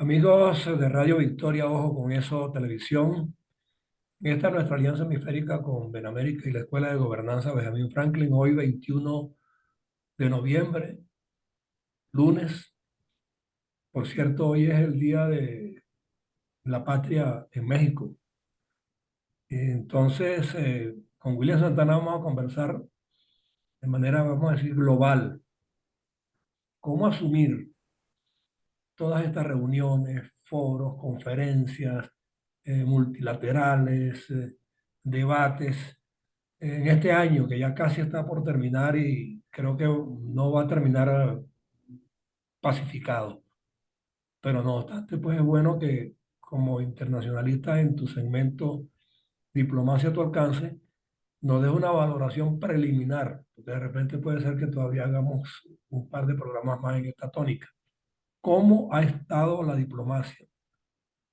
Amigos de Radio Victoria, ojo con eso, televisión. Esta es nuestra alianza hemisférica con Benamérica y la Escuela de Gobernanza Benjamin Franklin. Hoy, 21 de noviembre, lunes. Por cierto, hoy es el Día de la Patria en México. Entonces, con William Santana vamos a conversar de manera, vamos a decir, global. ¿Cómo asumir todas estas reuniones, foros, conferencias, multilaterales, debates? En este año, que ya casi está por terminar y creo que no va a terminar pacificado. Pero no obstante, pues es bueno que como internacionalista en tu segmento Diplomacia a tu alcance, nos des una valoración preliminar, porque de repente puede ser que todavía hagamos un par de programas más en esta tónica. ¿Cómo ha estado la diplomacia?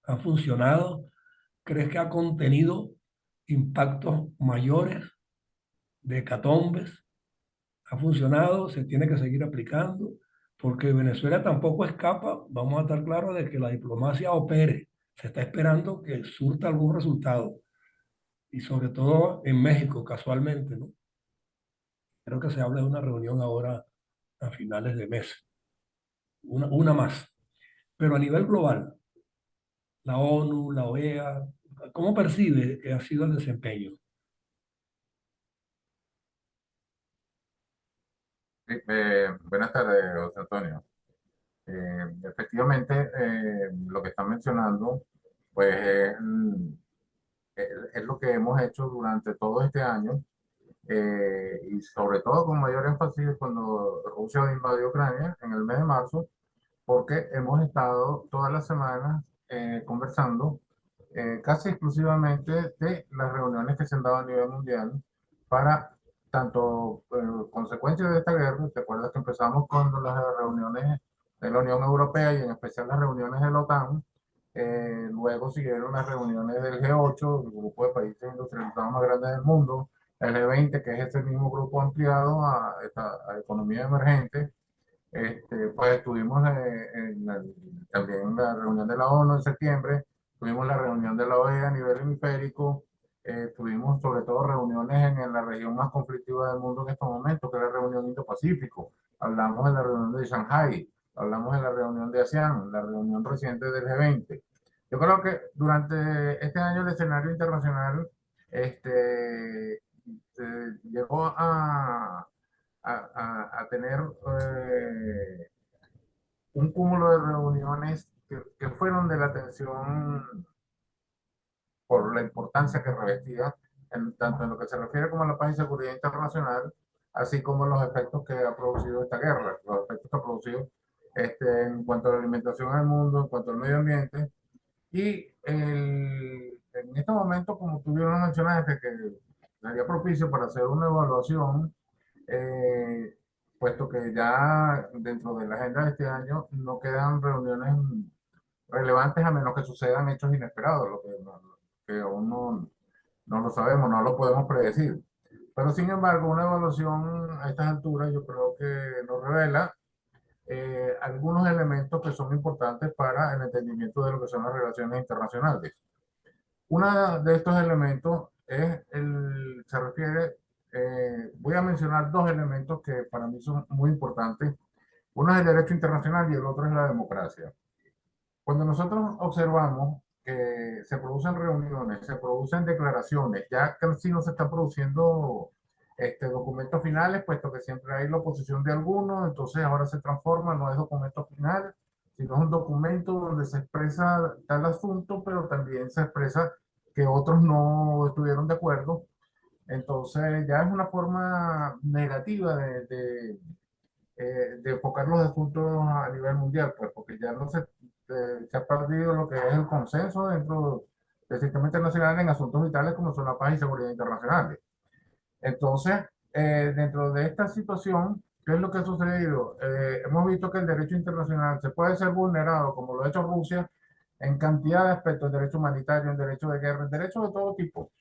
¿Ha funcionado? ¿Crees que ha contenido impactos mayores de hecatombes? ¿Ha funcionado? ¿Se tiene que seguir aplicando? Porque Venezuela tampoco escapa, vamos a estar claros de que la diplomacia opere. Se está esperando que surta algún resultado. Y sobre todo en México, casualmente, ¿no? Creo que se habla de una reunión ahora a finales de mes, una más. Pero a nivel global, la ONU, la OEA, ¿cómo percibe que ha sido el desempeño? Sí, buenas tardes, José Antonio. Efectivamente, lo que están mencionando, pues es lo que hemos hecho durante todo este año, y sobre todo con mayor énfasis cuando Rusia invadió Ucrania en el mes de marzo, porque hemos estado todas las semanas conversando casi exclusivamente de las reuniones que se han dado a nivel mundial para tanto consecuencias de esta guerra. ¿Te acuerdas que empezamos con las reuniones de la Unión Europea y en especial las reuniones de la OTAN? Luego siguieron las reuniones del G8, el grupo de países industrializados más grandes del mundo, el G20, que es ese mismo grupo ampliado a economía emergente. Pues estuvimos también en la reunión de la ONU en septiembre, tuvimos la reunión de la OEA a nivel hemisférico, tuvimos sobre todo reuniones en la región más conflictiva del mundo en estos momentos, que es la reunión Indo-Pacífico. Hablamos en la reunión de Shanghai, hablamos en la reunión de ASEAN, la reunión reciente del G20. Yo creo que durante este año el escenario internacional llegó a tener un cúmulo de reuniones que fueron de la atención por la importancia que revestía, tanto en lo que se refiere como a la paz y seguridad internacional, así como los efectos que ha producido esta guerra, los efectos que ha producido en cuanto a la alimentación en el mundo, en cuanto al medio ambiente. Y en este momento, como tú bien lo mencionaste, que sería propicio para hacer una evaluación, eh, puesto que ya dentro de la agenda de este año no quedan reuniones relevantes a menos que sucedan hechos inesperados, que aún no lo sabemos, no lo podemos predecir. Pero sin embargo, una evaluación a estas alturas yo creo que nos revela algunos elementos que son importantes para el entendimiento de lo que son las relaciones internacionales. Uno de estos elementos se refiere, voy a mencionar dos elementos que para mí son muy importantes. Uno es el derecho internacional y el otro es la democracia. Cuando nosotros observamos que se producen reuniones, se producen declaraciones, ya casi no se están produciendo documentos finales, puesto que siempre hay la oposición de algunos, entonces ahora se transforma, no es documento final, sino es un documento donde se expresa tal asunto, pero también se expresa que otros no estuvieron de acuerdo. Entonces ya es una forma negativa de enfocar los asuntos a nivel mundial, pues porque ya no se ha perdido lo que es el consenso dentro del sistema internacional en asuntos vitales como son la paz y seguridad internacionales. Entonces, dentro de esta situación, ¿qué es lo que ha sucedido? Hemos visto que el derecho internacional se puede ser vulnerado, como lo ha hecho Rusia, en cantidad de aspectos, en derecho humanitario, en derecho de guerra, en derecho de todo tipo.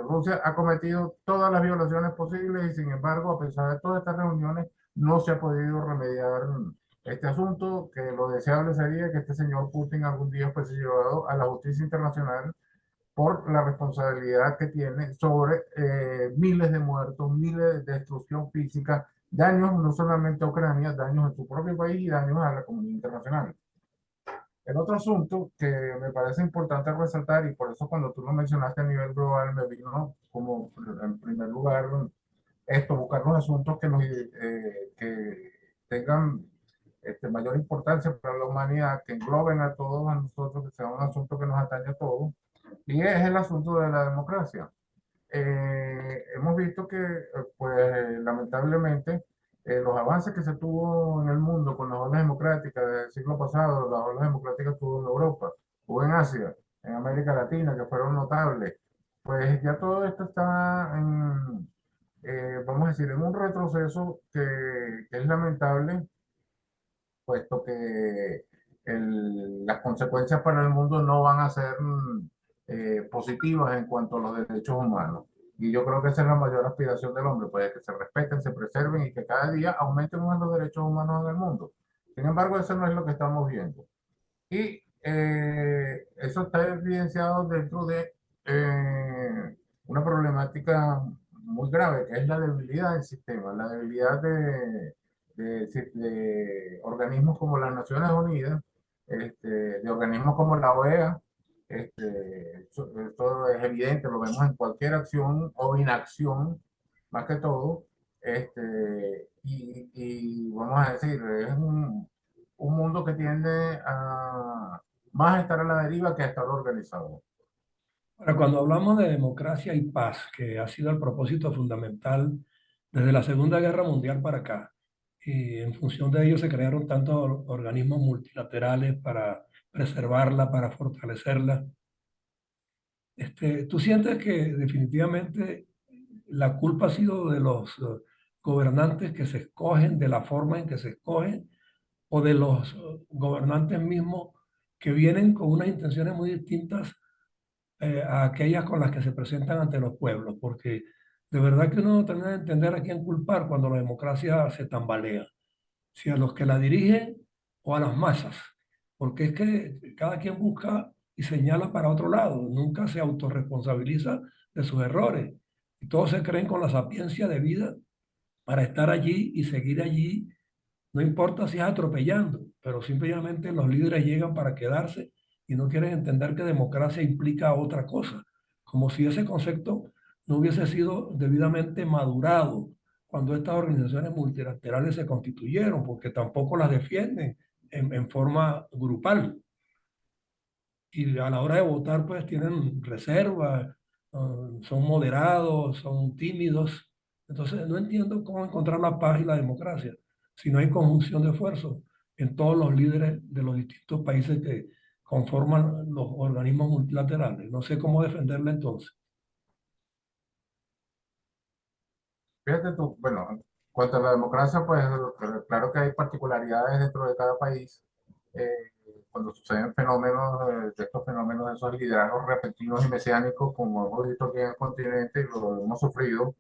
Rusia ha cometido todas las violaciones posibles y sin embargo, a pesar de todas estas reuniones, no se ha podido remediar este asunto, que lo deseable sería que este señor Putin algún día fuese llevado a la justicia internacional por la responsabilidad que tiene sobre miles de muertos, miles de destrucción física, daños no solamente a Ucrania, daños en su propio país y daños a la comunidad internacional. El otro asunto que me parece importante resaltar, y por eso cuando tú lo mencionaste a nivel global, me vino como en primer lugar esto, buscar los asuntos que tengan mayor importancia para la humanidad, que engloben a todos a nosotros, que sea un asunto que nos atañe a todos, y es el asunto de la democracia. Hemos visto que, pues, lamentablemente, los avances que se tuvo en el mundo con las olas democráticas del siglo pasado, las olas democráticas que hubo en Europa, hubo en Asia, en América Latina, que fueron notables, pues ya todo esto está vamos a decir, en un retroceso que es lamentable, puesto que las consecuencias para el mundo no van a ser positivas en cuanto a los derechos humanos. Y yo creo que esa es la mayor aspiración del hombre, pues que se respeten, se preserven y que cada día aumenten más los derechos humanos en el mundo. Sin embargo, eso no es lo que estamos viendo. Y eso está evidenciado dentro de una problemática muy grave, que es la debilidad del sistema, la debilidad de organismos como las Naciones Unidas, de organismos como la OEA. Esto es evidente, lo vemos en cualquier acción o inacción, más que todo. Y vamos a decir, es un mundo que tiende a más estar a la deriva que a estar organizado. Ahora, cuando hablamos de democracia y paz, que ha sido el propósito fundamental desde la Segunda Guerra Mundial para acá, y en función de ello se crearon tantos organismos multilaterales para preservarla, para fortalecerla. ¿Tú sientes que definitivamente la culpa ha sido de los gobernantes que se escogen, de la forma en que se escogen, o de los gobernantes mismos que vienen con unas intenciones muy distintas a aquellas con las que se presentan ante los pueblos? Porque de verdad que uno no termina de entender a quién culpar cuando la democracia se tambalea, si a los que la dirigen o a las masas, porque es que cada quien busca y señala para otro lado, nunca se autorresponsabiliza de sus errores, y todos se creen con la sapiencia de vida para estar allí y seguir allí, no importa si es atropellando, pero simplemente los líderes llegan para quedarse y no quieren entender que democracia implica otra cosa, como si ese concepto no hubiese sido debidamente madurado cuando estas organizaciones multilaterales se constituyeron, porque tampoco las defienden en forma grupal. Y a la hora de votar, pues tienen reservas, son moderados, son tímidos. Entonces, no entiendo cómo encontrar la paz y la democracia si no hay conjunción de esfuerzos en todos los líderes de los distintos países que conforman los organismos multilaterales. No sé cómo defenderla entonces. Fíjate tú, bueno, en cuanto a la democracia, pues claro que hay particularidades dentro de cada país. Eh, Cuando suceden fenómenos, de estos fenómenos, de esos liderazgos repentinos y mesiánicos, como hemos visto aquí en el continente y lo hemos sufrido,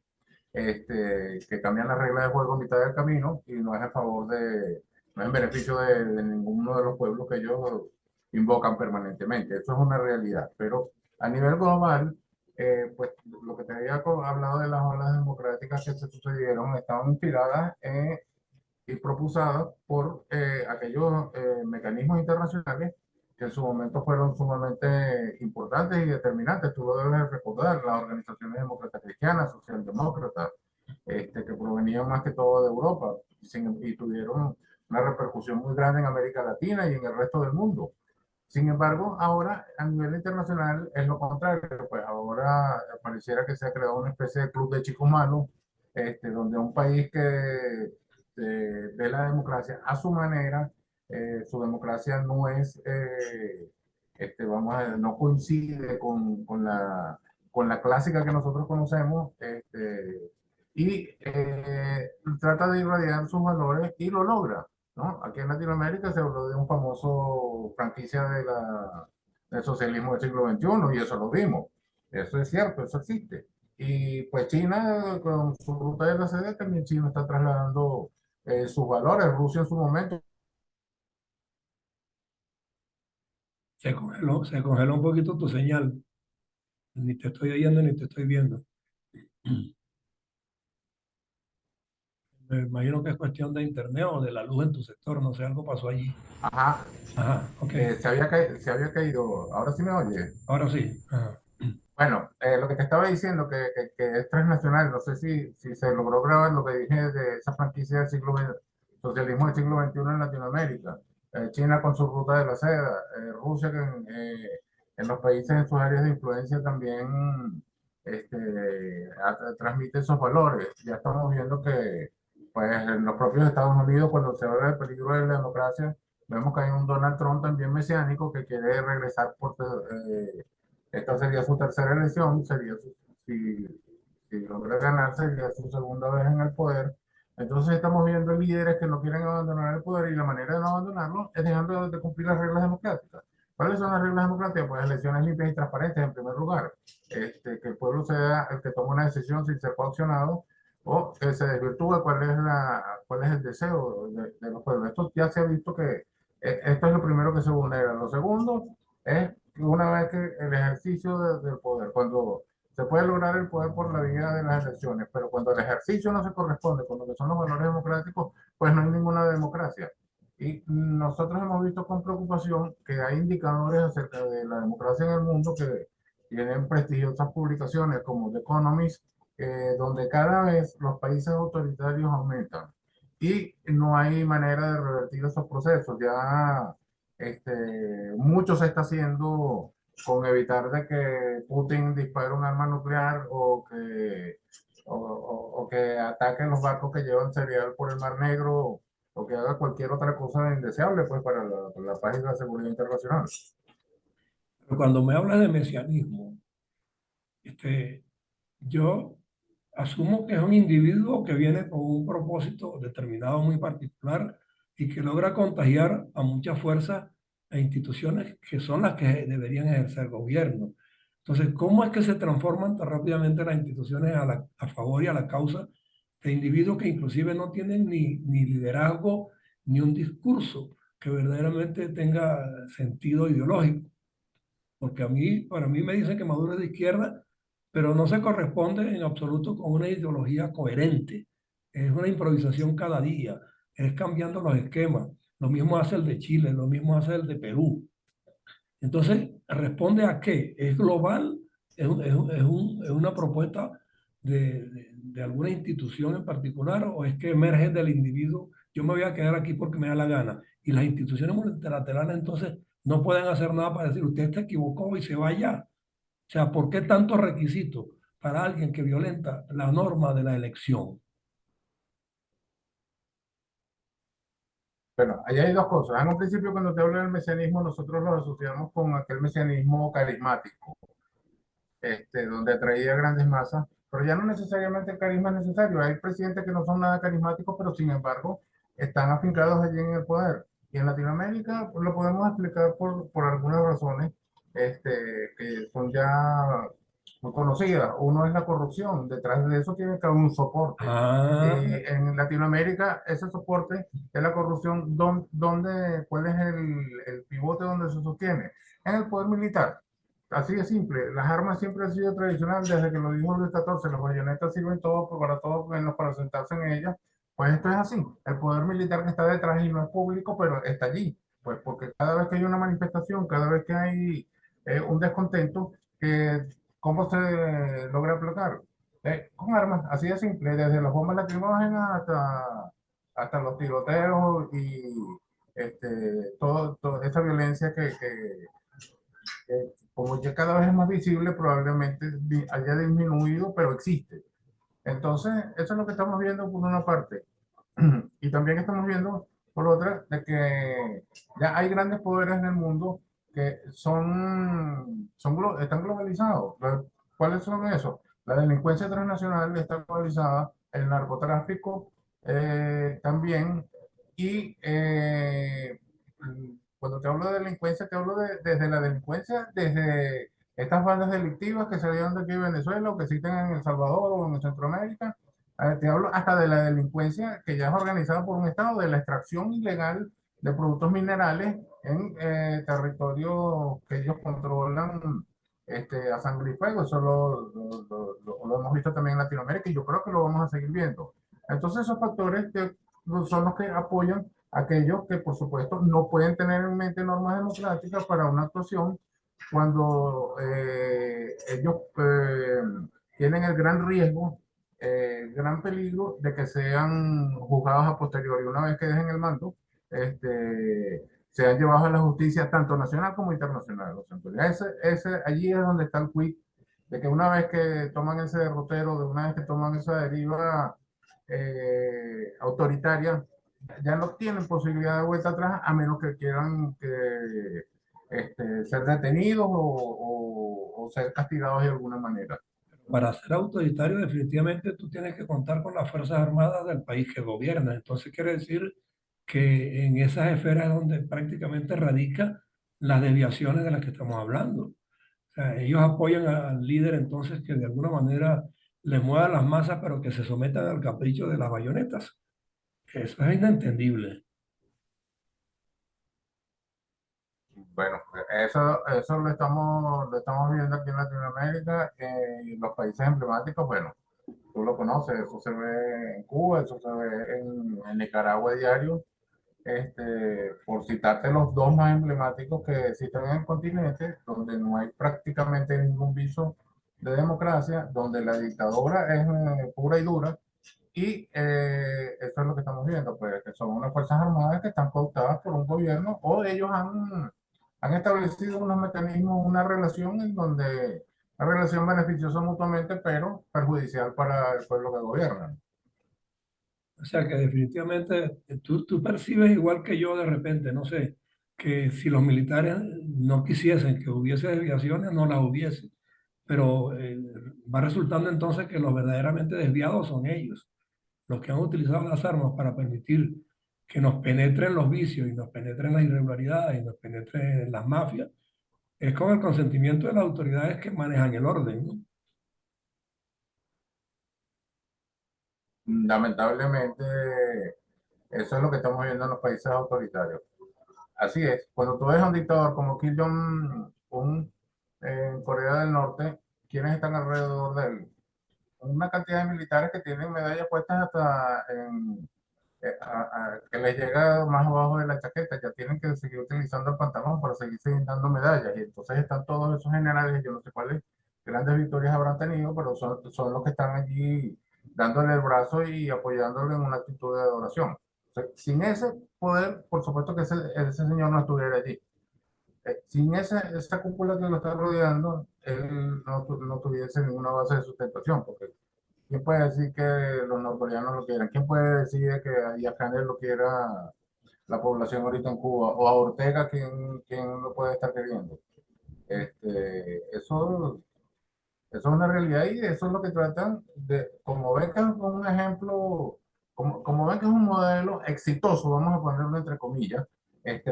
que cambian las reglas de juego a mitad del camino y no es a favor no es en beneficio de ninguno de los pueblos que ellos invocan permanentemente. Eso es una realidad. Pero a nivel global, pues lo que te había hablado de las olas democráticas que se sucedieron estaban inspiradas y propulsadas por aquellos mecanismos internacionales que en su momento fueron sumamente importantes y determinantes. Tú lo debes recordar, las organizaciones demócratas cristianas, socialdemócratas, que provenían más que todo de Europa y tuvieron una repercusión muy grande en América Latina y en el resto del mundo. Sin embargo, ahora a nivel internacional es lo contrario, pues ahora pareciera que se ha creado una especie de club de chicos malos, donde un país que ve la democracia a su manera, su democracia no es, no coincide con la clásica que nosotros conocemos, y trata de irradiar sus valores y lo logra, ¿no? Aquí en Latinoamérica se habló de un famoso franquicia del socialismo del siglo XXI y eso lo vimos. Eso es cierto, eso existe. Y pues China, con su ruta de la seda, también China está trasladando sus valores. Rusia en su momento Se congeló un poquito tu señal. Ni te estoy oyendo ni te estoy viendo. Me imagino que es cuestión de internet o de la luz en tu sector, no sé, algo pasó allí. Ajá, Ajá, ok. se había caído. Ahora sí me oye. Ahora sí. Ajá. Bueno, lo que te estaba diciendo, que es transnacional, no sé si se logró grabar lo que dije de esa franquicia del siglo XX, socialismo del siglo XXI en Latinoamérica. China con su ruta de la seda, Rusia que en los países en sus áreas de influencia también transmite esos valores. Ya estamos viendo que pues, en los propios Estados Unidos, cuando se habla del peligro de la democracia, vemos que hay un Donald Trump también mesiánico que quiere regresar esta sería su tercera elección, si, si logra ganar, sería su segunda vez en el poder. Entonces estamos viendo líderes que no quieren abandonar el poder y la manera de no abandonarlo es dejando de cumplir las reglas democráticas. ¿Cuáles son las reglas democráticas? Pues elecciones limpias y transparentes en primer lugar. Que el pueblo sea el que toma una decisión sin ser coaccionado o que se desvirtúe cuál es el deseo de los pueblos. Esto ya se ha visto que esto es lo primero que se vulnera. Lo segundo es una vez que el ejercicio del poder, cuando se puede lograr el poder por la vía de las elecciones, pero cuando el ejercicio no se corresponde con lo que son los valores democráticos, pues no hay ninguna democracia. Y nosotros hemos visto con preocupación que hay indicadores acerca de la democracia en el mundo que tienen prestigiosas publicaciones como The Economist, donde cada vez los países autoritarios aumentan y no hay manera de revertir esos procesos. Ya mucho se está haciendo con evitar de que Putin dispare un arma nuclear o que ataque los barcos que llevan cereal por el Mar Negro o que haga cualquier otra cosa indeseable pues, para la paz y la seguridad internacional. Pero cuando me hablas de mesianismo, este, yo asumo que es un individuo que viene con un propósito determinado muy particular y que logra contagiar a muchas fuerzas e instituciones que son las que deberían ejercer gobierno. Entonces, ¿cómo es que se transforman tan rápidamente las instituciones a favor y a la causa de individuos que inclusive no tienen ni liderazgo ni un discurso que verdaderamente tenga sentido ideológico? Porque para mí me dicen que Maduro es de izquierda, pero no se corresponde en absoluto con una ideología coherente. Es una improvisación cada día, es cambiando los esquemas. Lo mismo hace el de Chile, lo mismo hace el de Perú. Entonces, ¿responde a qué? ¿Es global? Es una propuesta de alguna institución en particular o es que emerge del individuo? Yo me voy a quedar aquí porque me da la gana. Y las instituciones multilaterales entonces no pueden hacer nada para decir, usted se equivocó y se vaya. O sea, ¿por qué tantos requisitos para alguien que violenta la norma de la elección? Bueno, ahí hay dos cosas. En un principio, cuando te hablo del mesianismo, nosotros lo asociamos con aquel mesianismo carismático, donde atraía grandes masas, pero ya no necesariamente el carisma es necesario. Hay presidentes que no son nada carismáticos, pero sin embargo están afincados allí en el poder. Y en Latinoamérica pues, lo podemos explicar por algunas razones que son ya muy conocidas. Uno es la corrupción, detrás de eso tiene que haber un soporte. Ah, En Latinoamérica, ese soporte es la corrupción, ¿cuál es el pivote donde se sostiene? En el poder militar. Así de simple, las armas siempre han sido tradicionales desde que lo dijo Luis XIV, las bayonetas sirven para todo menos para sentarse en ellas, pues esto es así, el poder militar que está detrás y no es público, pero está allí, pues porque cada vez que hay una manifestación, cada vez que hay un descontento, ¿cómo se logra aplacar? Con armas, así de simple, desde las bombas lacrimógenas hasta los tiroteos y toda esa violencia como ya cada vez es más visible, probablemente haya disminuido, pero existe. Entonces, eso es lo que estamos viendo por una parte. Y también estamos viendo por otra de que ya hay grandes poderes en el mundo que están globalizados. ¿Cuáles son esos? La delincuencia transnacional está globalizada, el narcotráfico también, y cuando te hablo de delincuencia, te hablo desde la delincuencia, desde estas bandas delictivas que salieron de aquí de Venezuela o que existen en El Salvador o en Centroamérica. Te hablo hasta de la delincuencia que ya es organizada por un Estado, de la extracción ilegal de productos minerales en territorios que ellos controlan a sangre y fuego. Eso lo hemos visto también en Latinoamérica y yo creo que lo vamos a seguir viendo. Entonces esos factores que son los que apoyan a aquellos que por supuesto no pueden tener en mente normas democráticas para una actuación cuando ellos tienen el gran riesgo, gran peligro de que sean juzgados a posteriori una vez que dejen el mando, sean llevados a la justicia tanto nacional como internacional. O sea, entonces allí es donde está el quid de que una vez que toman ese derrotero, de una vez que toman esa deriva autoritaria, ya no tienen posibilidad de vuelta atrás a menos que quieran que, ser detenidos o ser castigados de alguna manera. Para ser autoritario, definitivamente tú tienes que contar con las Fuerzas Armadas del país que gobierna. Entonces quiere decir que en esas esferas es donde prácticamente radica las desviaciones de las que estamos hablando. O sea, ellos apoyan al líder entonces que de alguna manera les mueva las masas, pero que se sometan al capricho de las bayonetas. Eso es inentendible. Bueno, eso lo estamos viendo aquí en Latinoamérica, en los países emblemáticos, bueno, tú lo conoces, eso se ve en Cuba, eso se ve en Nicaragua diario, por citarte los dos más emblemáticos que existen en el continente, donde no hay prácticamente ningún viso de democracia, donde la dictadura es pura y dura, y eso es lo que estamos viendo, pues que son unas fuerzas armadas que están cooptadas por un gobierno o ellos han establecido unos mecanismos, una relación en donde una relación beneficiosa mutuamente, pero perjudicial para el pueblo que gobiernan. O sea que definitivamente tú percibes igual que yo de repente, no sé, que si los militares no quisiesen que hubiese desviaciones, no las hubiese. Pero va resultando entonces que los verdaderamente desviados son ellos, los que han utilizado las armas para permitir que nos penetren los vicios y nos penetren las irregularidades y nos penetren las mafias. Es con el consentimiento de las autoridades que manejan el orden, ¿no? Lamentablemente, eso es lo que estamos viendo en los países autoritarios. Así es, cuando tú ves a un dictador como Kim Jong-un en Corea del Norte, ¿quiénes están alrededor de él? Una cantidad de militares que tienen medallas puestas hasta que les llega más abajo de la chaqueta, ya tienen que seguir utilizando el pantalón para seguir dando medallas. Y entonces están todos esos generales, yo no sé cuáles grandes victorias habrán tenido, pero son los que están allí dándole el brazo y apoyándole en una actitud de adoración. O sea, sin ese poder, por supuesto que ese señor no estuviera allí. Sin esa cúpula que lo está rodeando, él no tuviese ninguna base de sustentación, porque ¿quién puede decir que los norcoreanos lo quieran? ¿Quién puede decir que a Díaz Canel lo quiera la población ahorita en Cuba? ¿O a Ortega quién lo puede estar queriendo? Eso es una realidad y eso es lo que tratan de, como ven que es un ejemplo, como ven que es un modelo exitoso, vamos a ponerlo entre comillas,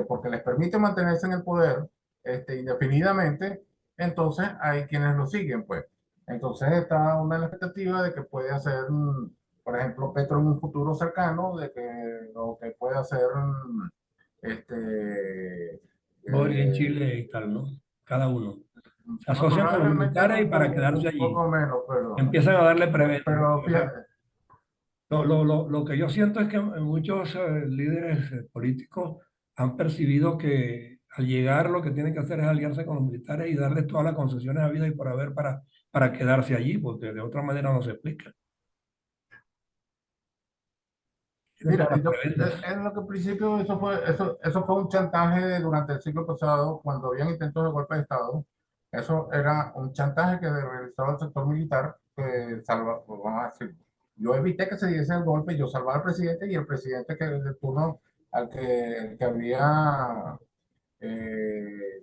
porque les permite mantenerse en el poder indefinidamente, entonces hay quienes lo siguen, pues. Entonces está una expectativa de que puede hacer, por ejemplo, Petro en un futuro cercano, de que lo que puede hacer, este, Boric en eh, Chile y tal, ¿no? Cada uno. Se no, asocian con los probablemente militares y para quedarse un allí. poco menos, Empiezan a darle prebenda. pero O sea, fíjate, lo que yo siento es que muchos líderes políticos han percibido que al llegar lo que tienen que hacer es aliarse con los militares y darles todas las concesiones a vida y por haber para quedarse allí, porque de otra manera no se explica. Tienen todas mira, las prebendas. en lo que al principio eso fue un chantaje durante el siglo pasado, cuando habían intentos de golpe de Estado. Eso era un chantaje que realizaba el sector militar, que salva, pues, vamos a decir, yo evité que se diese el golpe, yo salvaba al presidente y el presidente que de turno que había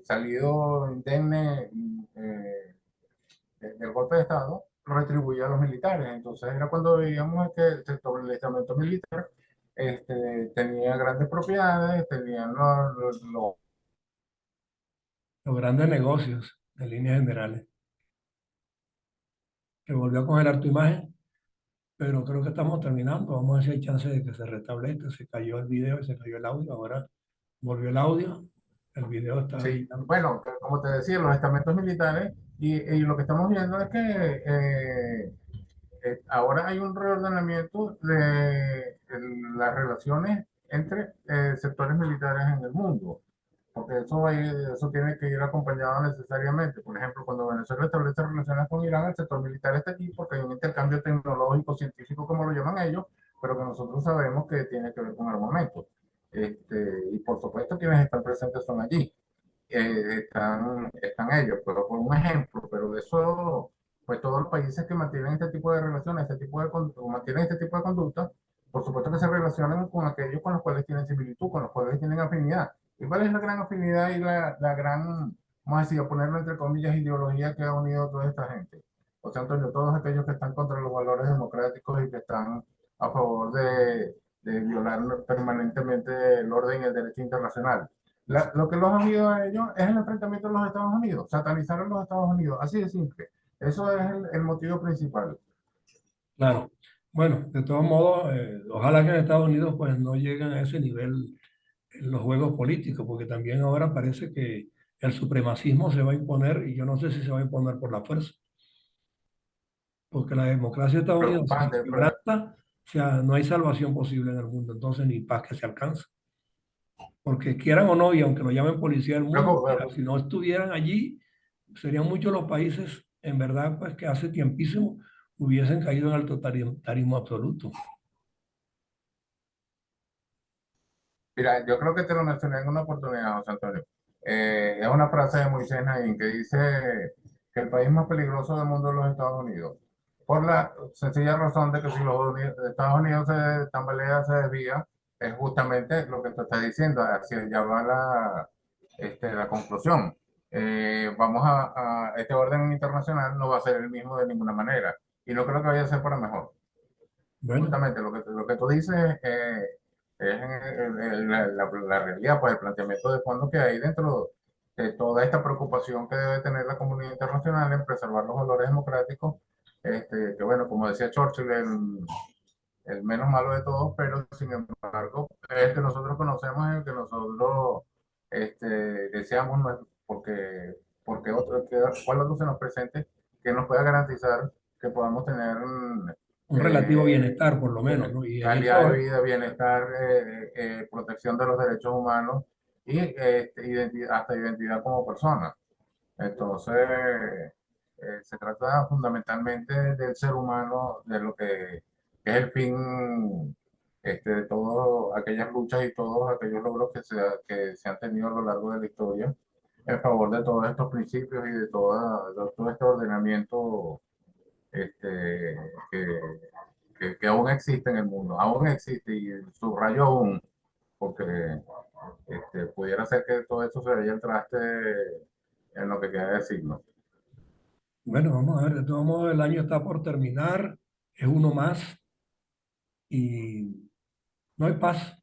salido indemne del golpe de Estado, retribuía a los militares. Entonces era cuando veíamos que el sector del estamento militar tenía grandes propiedades, tenían Los grandes negocios, en líneas generales. Que volvió a congelar tu imagen, pero creo que estamos terminando. Vamos a ver si hay chance de que se restablezca. Se cayó el video y se cayó el audio. Ahora Volvió el audio, el video está Sí, ahí. bueno, como te decía, los estamentos militares y lo que estamos viendo es que ahora hay un reordenamiento de las relaciones entre sectores militares en el mundo, porque eso tiene que ir acompañado necesariamente. Por ejemplo, cuando Venezuela establece relaciones con Irán, el sector militar está aquí porque hay un intercambio tecnológico, científico, como lo llaman ellos, pero que nosotros sabemos que tiene que ver con armamento. Y por supuesto, quienes están presentes son allí están ellos, pero por un ejemplo, pero de eso, pues todos los países que mantienen este tipo de relaciones, mantienen este tipo de conducta, por supuesto que se relacionan con aquellos con los cuales tienen similitud, con los cuales tienen afinidad. ¿Y cuál es la gran afinidad y la gran, vamos a decir, a ponerlo entre comillas, ideología que ha unido a toda esta gente? O sea, Antonio, todos aquellos que están contra los valores democráticos y que están a favor de violar permanentemente el orden y el derecho internacional. Lo que los ha unido a ellos es el enfrentamiento de los Estados Unidos, satanizar a los Estados Unidos, así de simple. Eso es el motivo principal. Claro. Bueno, de todos modos, ojalá que en Estados Unidos pues no lleguen a ese nivel en los juegos políticos, porque también ahora parece que el supremacismo se va a imponer y yo no sé si se va a imponer por la fuerza, porque la democracia de Estados Unidos se Preocupante, quebranta, o sea, no hay salvación posible en el mundo, entonces ni paz que se alcance. Porque quieran o no, y aunque lo llamen policía del mundo, mira, si no estuvieran allí, serían muchos los países, en verdad, pues que hace tiempísimo hubiesen caído en el totalitarismo absoluto. mira, yo creo que te lo mencioné en una oportunidad, José Antonio. Es una frase de Moisés Naín que dice que el país más peligroso del mundo es los Estados Unidos. Por la sencilla razón de que si Estados Unidos se tambalea, se desvía, es justamente lo que tú estás diciendo, hacia allá va la conclusión. Este orden internacional no va a ser el mismo de ninguna manera y no creo que vaya a ser para mejor. Bueno, Justamente lo que tú dices es la realidad, pues el planteamiento de fondo que hay dentro de toda esta preocupación que debe tener la comunidad internacional en preservar los valores democráticos, que bueno, como decía Churchill, el menos malo de todos, pero sin embargo, el que nosotros conocemos es el que nosotros deseamos, no es porque cuál otro se nos presente que nos pueda garantizar que podamos tener un relativo eh, bienestar, por lo menos, ¿no? Y en calidad de eso, vida, bienestar, protección de los derechos humanos y hasta identidad como persona. Entonces, se trata fundamentalmente del ser humano, de lo que es el fin de todas aquellas luchas y todos aquellos logros que se han tenido a lo largo de la historia en favor de todos estos principios y de todo este ordenamiento este, que, que aún existe en el mundo, aún existe y subrayo aún, porque pudiera ser que todo esto se vaya al traste en lo que queda de siglo. bueno, vamos a ver, de todos modos el año está por terminar, es uno más y no hay paz,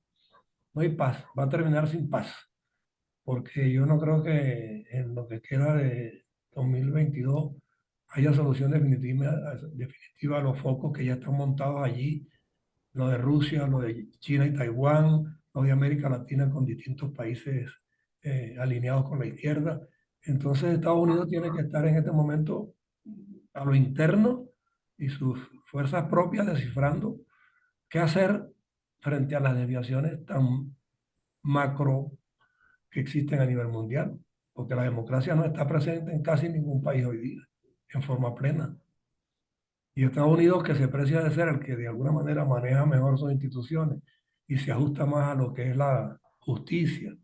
no hay paz, va a terminar sin paz, porque yo no creo que en lo que queda de 2022 haya solución definitiva a los focos que ya están montados allí, lo de Rusia, lo de China y Taiwán, lo de América Latina con distintos países alineados con la izquierda. Entonces Estados Unidos tiene que estar en este momento a lo interno y sus fuerzas propias descifrando qué hacer frente a las desviaciones tan macro que existen a nivel mundial, porque la democracia no está presente en casi ningún país hoy día, en forma plena. Y Estados Unidos, que se precia de ser el que de alguna manera maneja mejor sus instituciones y se ajusta más a lo que es la justicia,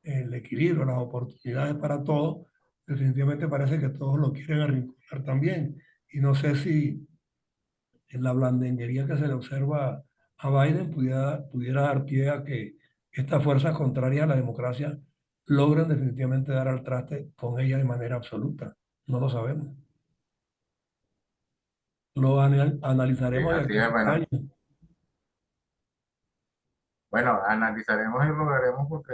el equilibrio, las oportunidades para todos, definitivamente parece que todos lo quieren arrinconar también. Y no sé si en la blandenguería que se le observa a Biden pudiera dar pie a que estas fuerzas contrarias a la democracia logren definitivamente dar al traste con ella de manera absoluta. No lo sabemos. Lo Sí, analizaremos de así aquí a es, 5 años. bueno, analizaremos y rogaremos porque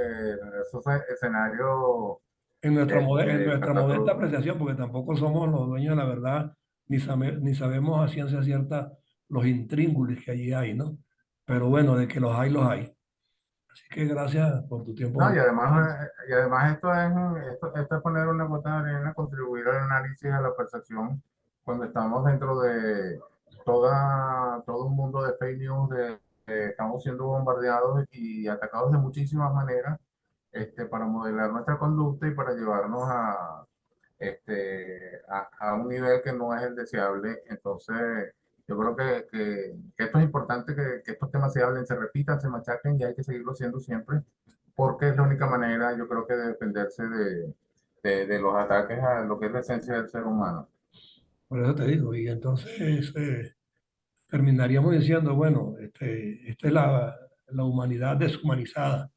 esos escenarios En nuestra modesta catastróficos. apreciación, porque tampoco somos los dueños de la verdad, ni sabemos a ciencia cierta los intríngulis que allí hay, ¿no? Pero bueno, de que los hay, los hay. Así que gracias por tu tiempo. No, y además esto es poner una gota de arena, contribuir al análisis, a la percepción, cuando estamos dentro de todo un mundo de fake news, estamos siendo bombardeados y atacados de muchísimas maneras, para modelar nuestra conducta y para llevarnos a un nivel que no es el deseable. Entonces, yo creo que esto es importante, que estos temas se hablen, se repitan, se machaquen y hay que seguirlo haciendo siempre, porque es la única manera, yo creo que de defenderse de los ataques a lo que es la esencia del ser humano. Por eso te digo, y entonces terminaríamos diciendo, bueno, esta es la humanidad deshumanizada,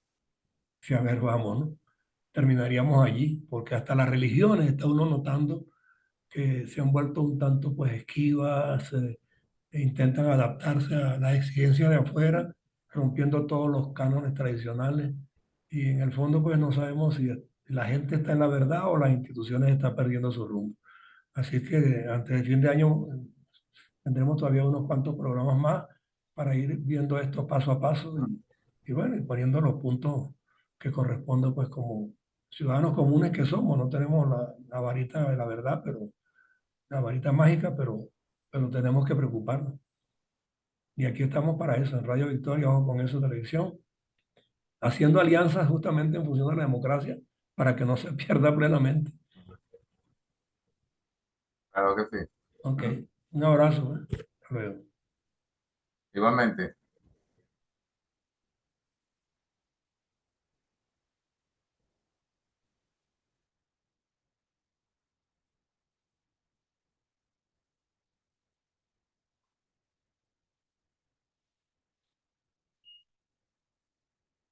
si a ver, vamos, ¿no? Terminaríamos allí, porque hasta las religiones está uno notando que se han vuelto un tanto pues esquivas, e intentan adaptarse a las exigencias de afuera, rompiendo todos los cánones tradicionales, y en el fondo pues no sabemos si la gente está en la verdad o las instituciones están perdiendo su rumbo. Así que antes del fin de año tendremos todavía unos cuantos programas más para ir viendo esto paso a paso y bueno, y poniendo los puntos que corresponden pues como ciudadanos comunes que somos. No tenemos la varita de la verdad, pero la varita mágica, pero tenemos que preocuparnos. Y aquí estamos para eso, en Radio Victoria, ojo con eso, televisión, haciendo alianzas justamente en función de la democracia para que no se pierda plenamente. Claro que sí. Ok, un abrazo, ¿eh? Hasta luego. Igualmente.